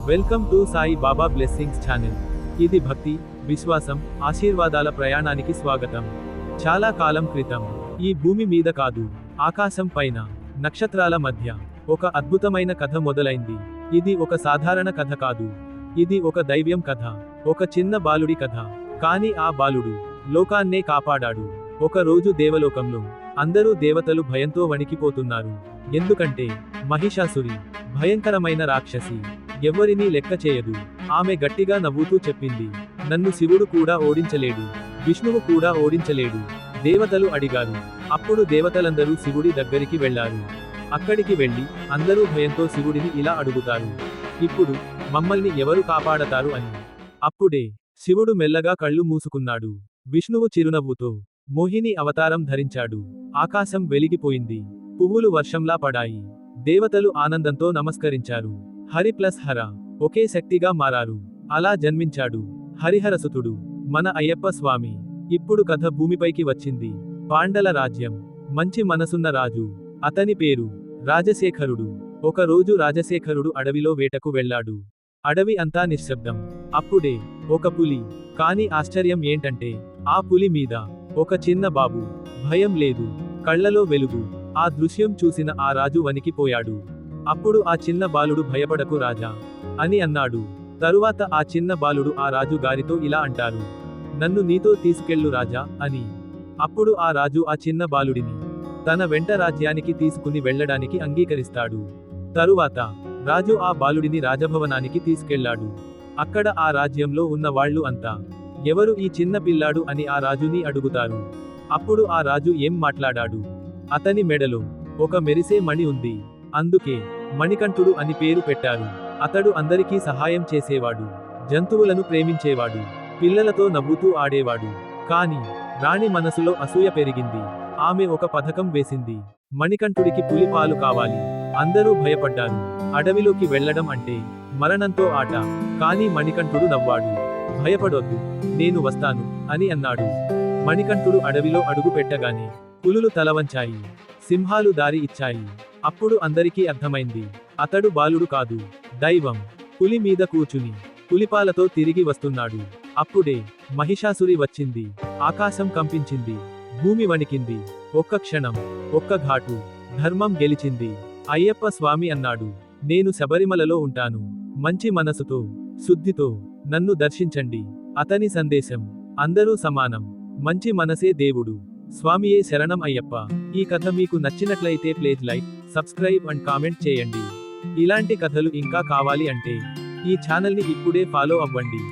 Welcome to Sai Baba blessings channel. ఇది భక్తి, విశ్వాసం, ఆశీర్వాదాల ప్రయాణానికి స్వాగతం. చాలా కాలం క్రితం ఈ భూమి మీద కాదు, ఆకాశం పైన, నక్షత్రాల మధ్య ఒక అద్భుతమైన కథ మొదలైంది. ఇది ఒక సాధారణ కథ కాదు. ఇది ఒక దైవ్యం కథ, ఒక చిన్న బాలుడి కథ. కానీ ఆ బాలుడు లోకాన్నే కాపాడాడు. ఒక రోజు దేవలోకంలో అందరూ దేవతలు భయంతో వణికిపోతున్నారు. ఎందుకంటే మహిషాసురి భయంకరమైన రాక్షసి, ఎవ్వరినీ లెక్క చేయదు. ఆమె గట్టిగా నవ్వుతూ చెప్పింది, నన్ను శివుడు కూడా ఓడించలేడు, విష్ణువు కూడా ఓడించలేడు. దేవతలు అడిగారు. అప్పుడు దేవతలందరూ శివుడి దగ్గరికి వెళ్లారు. అక్కడికి వెళ్లి అందరూ భయంతో శివుడిని ఇలా అడుగుతారు, ఇప్పుడు మమ్మల్ని ఎవరు కాపాడతారు అని. అప్పుడే శివుడు మెల్లగా కళ్ళు మూసుకున్నాడు. విష్ణువు చిరునవ్వుతో మోహిని అవతారం ధరించాడు. ఆకాశం వెలిగిపోయింది, పువ్వులు వర్షంలా పడాయి. దేవతలు ఆనందంతో నమస్కరించారు. హరి ప్లస్ హర ఒకే శక్తిగా మారారు. అలా జన్మించాడు హరిహరసుతుడు, మన అయ్యప్ప స్వామి. ఇప్పుడు కథ భూమిపైకి వచ్చింది. పాండల రాజ్యం, మంచి మనసున్న రాజు. అతని పేరు రాజశేఖరుడు. ఒక రోజు రాజశేఖరుడు అడవిలో వేటకు వెళ్ళాడు. అడవి అంతా నిశ్శబ్దం. అప్పుడే ఒక పులి. కాని ఆశ్చర్యం ఏంటంటే ఆ పులి మీద ఒక చిన్న బాబు. భయం లేదు, కళ్లలో వెలుగు. ఆ దృశ్యం చూసిన ఆ రాజు వణికిపోయాడు. అప్పుడు ఆ చిన్న బాలుడు, భయపడకు రాజా అని అన్నాడు. తరువాత ఆ చిన్న బాలుడు ఆ రాజు గారితో ఇలా అంటారు, నన్ను నీతో తీసుకెళ్ళు రాజా అని. అప్పుడు ఆ రాజు ఆ చిన్న బాలుడిని తన వెంట రాజ్యానికి తీసుకుని వెళ్ళడానికి అంగీకరిస్తాడు. తరువాత రాజు ఆ బాలుడిని రాజభవనానికి తీసుకెళ్లాడు. అక్కడ ఆ రాజ్యంలో ఉన్న వాళ్ళు అంతా, ఎవరు ఈ చిన్న పిల్లాడు అని ఆ రాజుని అడుగుతారు. అప్పుడు ఆ రాజు ఏం మాట్లాడాడు. అతని మెడలో ఒక మెరిసే మణి ఉంది, అందుకే మణికంఠుడు అని పేరు పెట్టారు. అతడు అందరికీ సహాయం చేసేవాడు, జంతువులను ప్రేమించేవాడు, పిల్లలతో నవ్వుతూ ఆడేవాడు. కాని రాణి మనసులో అసూయ పెరిగింది. ఆమె ఒక పథకం వేసింది. మణికంఠుడికి పులి పాలు కావాలి. అందరూ భయపడ్డారు. అడవిలోకి వెళ్లడం అంటే మరణంతో ఆట. కానీ మణికంఠుడు నవ్వాడు. భయపడొద్దు, నేను వస్తాను అని అన్నాడు. మణికంఠుడు అడవిలో అడుగు పెట్టగానే పులులు తలవంచాయి, సింహాలు దారి ఇచ్చాయి. అప్పుడు అందరికీ అర్థమైంది, అతడు బాలుడు కాదు, దైవం. పులి మీద కూర్చుని పులిపాలతో తిరిగి వస్తున్నాడు. అప్పుడే మహిషాసురి వచ్చింది. ఆకాశం కంపించింది, భూమి వణికింది. ఒక్క క్షణం, ఒక్క ఘాటు, ధర్మం గెలిచింది. అయ్యప్ప స్వామి అన్నాడు, నేను శబరిమలలో ఉంటాను. మంచి మనసుతో, శుద్ధితో నన్ను దర్శించండి. అతని సందేశం, అందరూ సమానం, మంచి మనసే దేవుడు. స్వామియే శరణం అయ్యప్ప. ఈ కథ మీకు నచ్చినట్లయితే please like, subscribe and comment చేయండి. ఇలాంటి కథలు ఇంకా కావాలి అంటే ఈ ఛానల్ని ఇప్పుడే ఫాలో అవ్వండి.